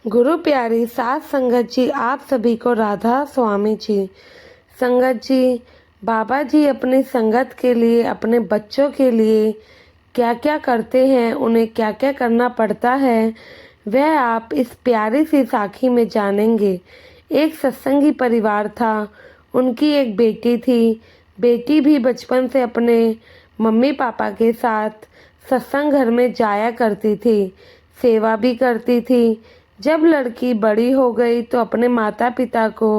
गुरु प्यारी साथ संगत जी, आप सभी को राधा स्वामी जी। संगत जी, बाबा जी अपनी संगत के लिए, अपने बच्चों के लिए क्या क्या करते हैं, उन्हें क्या क्या करना पड़ता है, वह आप इस प्यारी सी साखी में जानेंगे। एक सत्संगी परिवार था, उनकी एक बेटी थी। बेटी भी बचपन से अपने मम्मी पापा के साथ सत्संग घर में जाया करती थी, सेवा भी करती थी। जब लड़की बड़ी हो गई तो अपने माता पिता को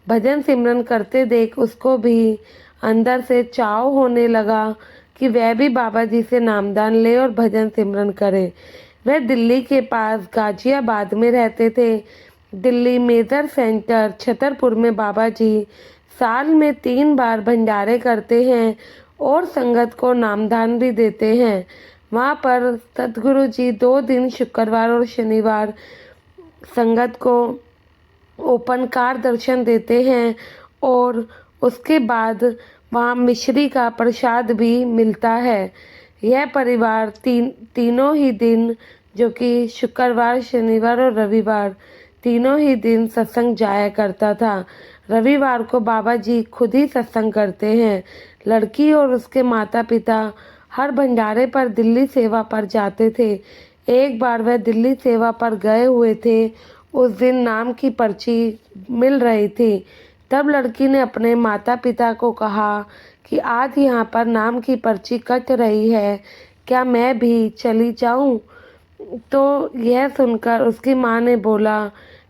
भजन सिमरन करते देख उसको भी अंदर से चाव होने लगा कि वह भी बाबा जी से नामदान ले और भजन सिमरन करे। वह दिल्ली के पास गाजियाबाद में रहते थे। दिल्ली मेजर सेंटर छतरपुर में बाबा जी साल में 3 बार भंडारे करते हैं और संगत को नामदान भी देते हैं। वहाँ पर सतगुरु जी 2 दिन शुक्रवार और शनिवार संगत को ओपन कार दर्शन देते हैं और उसके बाद वहाँ मिश्री का प्रसाद भी मिलता है। यह परिवार तीनों ही दिन, जो कि शुक्रवार, शनिवार और रविवार, तीनों ही दिन सत्संग जाया करता था। रविवार को बाबा जी खुद ही सत्संग करते हैं। लड़की और उसके माता पिता हर भंडारे पर दिल्ली सेवा पर जाते थे। एक बार वह दिल्ली सेवा पर गए हुए थे। उस दिन नाम की पर्ची मिल रही थी। तब लड़की ने अपने माता पिता को कहा कि आज यहाँ पर नाम की पर्ची कट रही है, क्या मैं भी चली जाऊँ? तो यह सुनकर उसकी माँ ने बोला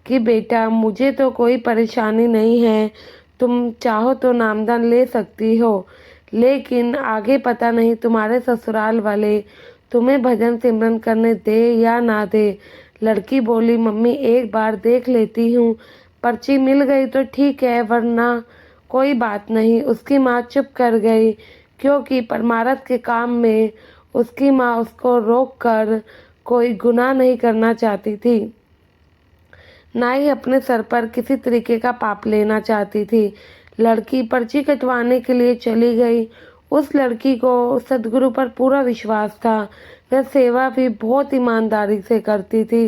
कि बेटा, मुझे तो कोई परेशानी नहीं है, तुम चाहो तो नामदान ले सकती हो, लेकिन आगे पता नहीं तुम्हारे ससुराल वाले तुम्हें भजन सिमरन करने दे या ना दे। लड़की बोली, मम्मी एक बार देख लेती हूँ, पर्ची मिल गई तो ठीक है, वरना कोई बात नहीं। उसकी माँ चुप कर गई, क्योंकि परमार्थ के काम में उसकी माँ उसको रोक कर कोई गुनाह नहीं करना चाहती थी, ना ही अपने सर पर किसी तरीके का पाप लेना चाहती थी। लड़की पर्ची कटवाने के लिए चली गई। उस लड़की को सदगुरु पर पूरा विश्वास था। वह सेवा भी बहुत ईमानदारी से करती थी।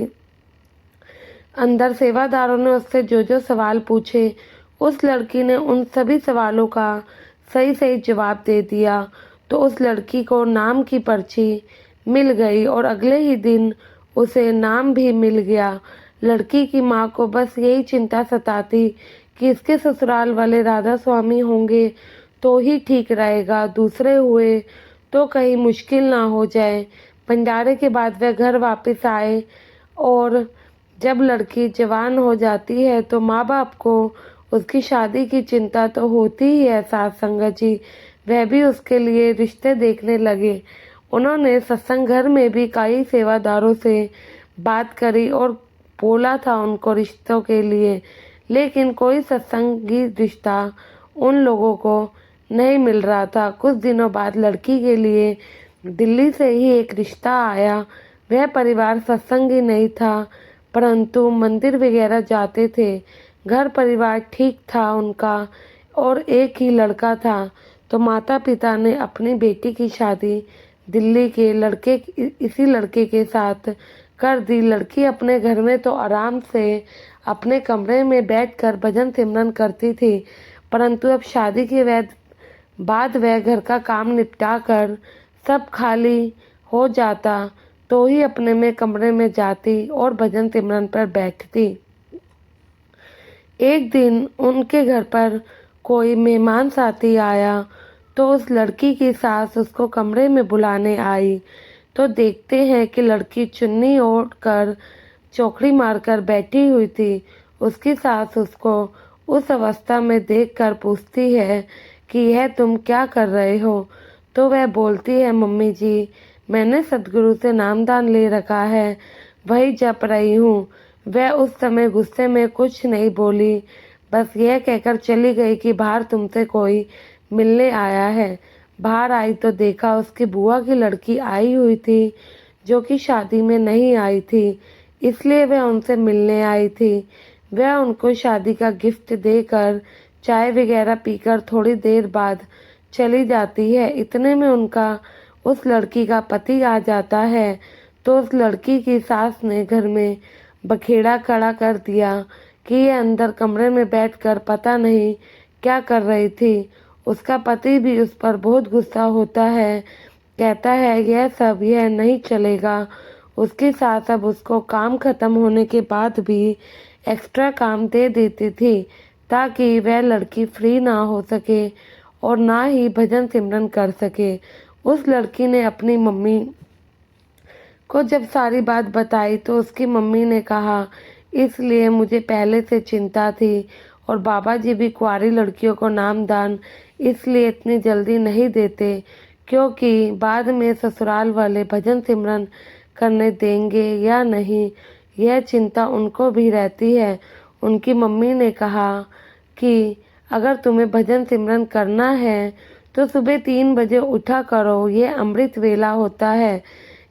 अंदर सेवादारों ने उससे जो जो सवाल पूछे, उस लड़की ने उन सभी सवालों का सही सही जवाब दे दिया। तो उस लड़की को नाम की पर्ची मिल गई और अगले ही दिन उसे नाम भी मिल गया। लड़की की माँ को बस यही चिंता सताती कि इसके ससुराल वाले राधा स्वामी होंगे तो ही ठीक रहेगा, दूसरे हुए तो कहीं मुश्किल ना हो जाए। भंडारे के बाद वह घर वापस आए और जब लड़की जवान हो जाती है तो माँ बाप को उसकी शादी की चिंता तो होती ही है। साथ संगत जी, वह भी उसके लिए रिश्ते देखने लगे। उन्होंने सत्संग घर में भी कई सेवादारों से बात करी और बोला था उनको रिश्तों के लिए, लेकिन कोई सत्संगी रिश्ता उन लोगों को नहीं मिल रहा था। कुछ दिनों बाद लड़की के लिए दिल्ली से ही एक रिश्ता आया। वह परिवार सत्संगी नहीं था, परंतु मंदिर वगैरह जाते थे। घर परिवार ठीक था उनका और एक ही लड़का था। तो माता पिता ने अपनी बेटी की शादी दिल्ली के इसी लड़के के साथ कर दी। लड़की अपने घर में तो आराम से अपने कमरे में बैठकर भजन सिमरन करती थी, परंतु अब शादी के बाद वह घर का काम निपटा कर सब खाली हो जाता तो ही अपने में कमरे में जाती और भजन सिमरन पर बैठती। एक दिन उनके घर पर कोई मेहमान साथी आया तो उस लड़की की सास उसको कमरे में बुलाने आई। तो देखते हैं कि लड़की चुन्नी ओढ़ कर चौकड़ी मारकर बैठी हुई थी। उसकी सास उसको उस अवस्था में देखकर पूछती है कि यह तुम क्या कर रहे हो? तो वह बोलती है, मम्मी जी, मैंने सदगुरु से नामदान ले रखा है, वही जप रही हूँ। वह उस समय गुस्से में कुछ नहीं बोली, बस यह कहकर चली गई कि बाहर तुमसे कोई मिलने आया है। बाहर आई तो देखा उसकी बुआ की लड़की आई हुई थी, जो कि शादी में नहीं आई थी, इसलिए वह उनसे मिलने आई थी। वह उनको शादी का गिफ्ट देकर चाय वगैरह पीकर थोड़ी देर बाद चली जाती है। इतने में उनका उस लड़की का पति आ जाता है। तो उस लड़की की सास ने घर में बखेड़ा खड़ा कर दिया कि ये अंदर कमरे में बैठकर पता नहीं क्या कर रही थी। उसका पति भी उस पर बहुत गुस्सा होता है, कहता है यह नहीं चलेगा। उसकी सास अब उसको काम खत्म होने के बाद भी एक्स्ट्रा काम दे देती थी ताकि वह लड़की फ्री ना हो सके और ना ही भजन सिमरन कर सके। उस लड़की ने अपनी मम्मी को जब सारी बात बताई तो उसकी मम्मी ने कहा, इसलिए मुझे पहले से चिंता थी और बाबा जी भी कुंवारी लड़कियों को नामदान इसलिए इतनी जल्दी नहीं देते क्योंकि बाद में ससुराल वाले भजन सिमरन करने देंगे या नहीं, यह चिंता उनको भी रहती है। उनकी मम्मी ने कहा कि अगर तुम्हें भजन सिमरन करना है तो सुबह 3 बजे उठा करो, ये अमृत वेला होता है।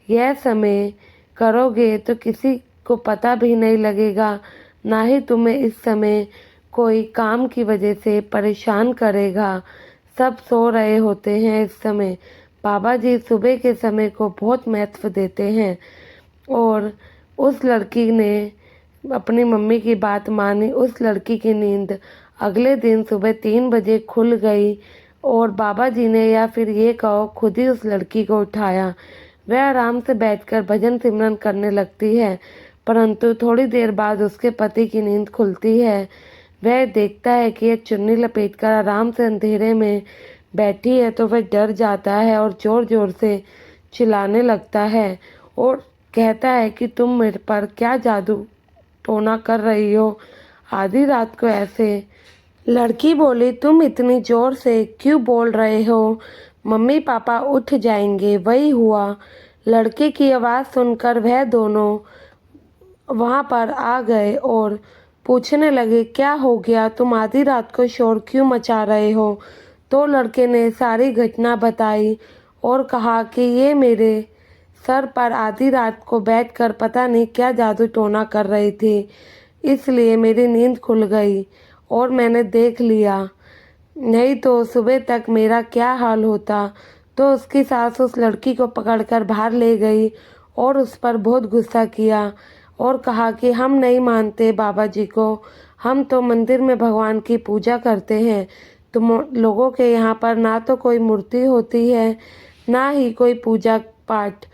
यह समय करोगे तो किसी को पता भी नहीं लगेगा, ना ही तुम्हें इस समय कोई काम की वजह से परेशान करेगा। सब सो रहे होते हैं इस समय। बाबा जी सुबह के समय को बहुत महत्व देते हैं और उस लड़की ने अपनी मम्मी की बात मानी। उस लड़की की नींद अगले दिन सुबह 3 बजे खुल गई और बाबा जी ने या फिर ये कहो खुद ही उस लड़की को उठाया। वह आराम से बैठकर भजन सिमरन करने लगती है, परंतु थोड़ी देर बाद उसके पति की नींद खुलती है। वह देखता है कि यह चुन्नी लपेटकर आराम से अंधेरे में बैठी है तो वह डर जाता है और ज़ोर ज़ोर से चिल्लाने लगता है और कहता है कि तुम मेरे पर क्या जादू टोना कर रही हो आधी रात को ऐसे। लड़की बोली, तुम इतनी ज़ोर से क्यों बोल रहे हो, मम्मी पापा उठ जाएंगे। वही हुआ। लड़के की आवाज़ सुनकर वह दोनों वहाँ पर आ गए और पूछने लगे, क्या हो गया, तुम आधी रात को शोर क्यों मचा रहे हो। तो लड़के ने सारी घटना बताई और कहा कि ये मेरे सर पर आधी रात को बैठकर पता नहीं क्या जादू टोना कर रही थी, इसलिए मेरी नींद खुल गई और मैंने देख लिया, नहीं तो सुबह तक मेरा क्या हाल होता। तो उसकी सास उस लड़की को पकड़कर बाहर ले गई और उस पर बहुत गुस्सा किया और कहा कि हम नहीं मानते बाबा जी को, हम तो मंदिर में भगवान की पूजा करते हैं। तुम लोगों के यहाँ पर ना तो कोई मूर्ति होती है ना ही कोई पूजा पाठ,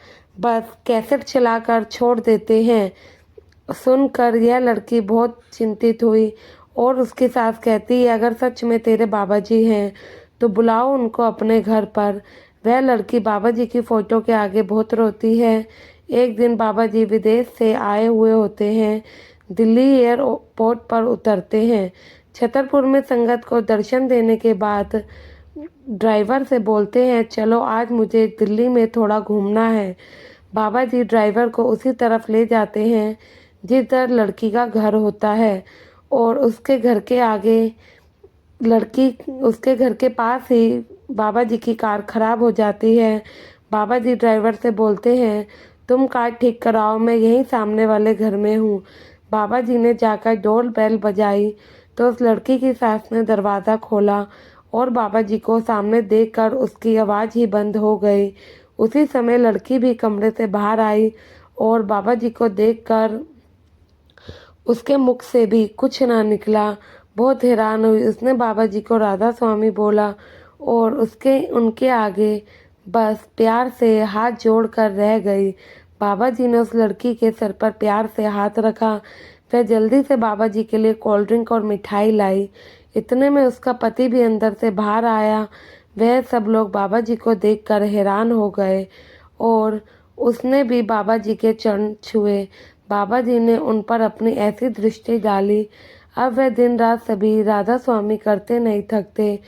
बस कैसेट चलाकर छोड़ देते हैं। सुनकर यह लड़की बहुत चिंतित हुई और उसकी सास कहती है, अगर सच में तेरे बाबा जी हैं तो बुलाओ उनको अपने घर पर। वह लड़की बाबा जी की फ़ोटो के आगे बहुत रोती है। एक दिन बाबा जी विदेश से आए हुए होते हैं, दिल्ली एयरपोर्ट पर उतरते हैं। छतरपुर में संगत को दर्शन देने के बाद ड्राइवर से बोलते हैं, चलो आज मुझे दिल्ली में थोड़ा घूमना है। बाबा जी ड्राइवर को उसी तरफ ले जाते हैं जिधर लड़की का घर होता है और उसके घर के आगे उसके घर के पास ही बाबा जी की कार खराब हो जाती है। बाबा जी ड्राइवर से बोलते हैं, तुम कार ठीक कराओ, मैं यहीं सामने वाले घर में हूँ। बाबा जी ने जाकर डोर बेल बजाई तो उस लड़की की सास ने दरवाज़ा खोला और बाबा जी को सामने देखकर उसकी आवाज़ ही बंद हो गई। उसी समय लड़की भी कमरे से बाहर आई और बाबा जी को देखकर उसके मुख से भी कुछ ना निकला। बहुत हैरान हुई। उसने बाबा जी को राधा स्वामी बोला और उनके आगे बस प्यार से हाथ जोड़कर रह गई। बाबा जी ने उस लड़की के सर पर प्यार से हाथ रखा। वह जल्दी से बाबा जी के लिए कोल्ड ड्रिंक और मिठाई लाई। इतने में उसका पति भी अंदर से बाहर आया। वह सब लोग बाबा जी को देखकर हैरान हो गए और उसने भी बाबा जी के चरण छुए। बाबा जी ने उन पर अपनी ऐसी दृष्टि डाली, अब वह दिन रात सभी राधा स्वामी करते नहीं थकते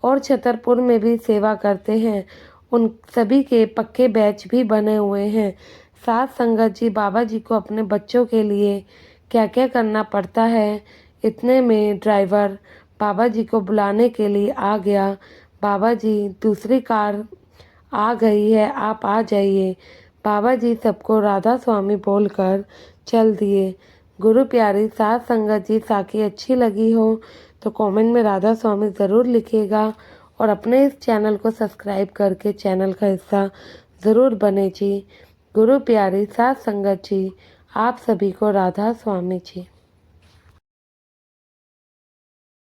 और छतरपुर में भी सेवा करते हैं। उन सभी के पक्के बैच भी बने हुए हैं। साथ संगत जी बाबा जी को अपने बच्चों के लिए क्या क्या करना पड़ता है। इतने में ड्राइवर बाबा जी को बुलाने के लिए आ गया। बाबा जी, दूसरी कार आ गई है, आप आ जाइए। बाबा जी सबको राधा स्वामी बोलकर चल दिए। गुरु प्यारी साथ संगत जी, साखी अच्छी लगी हो तो कमेंट में राधा स्वामी ज़रूर लिखिएगा और अपने इस चैनल को सब्सक्राइब करके चैनल का हिस्सा ज़रूर बने जी। गुरु प्यारी साथ संगत जी, आप सभी को राधा स्वामी जी।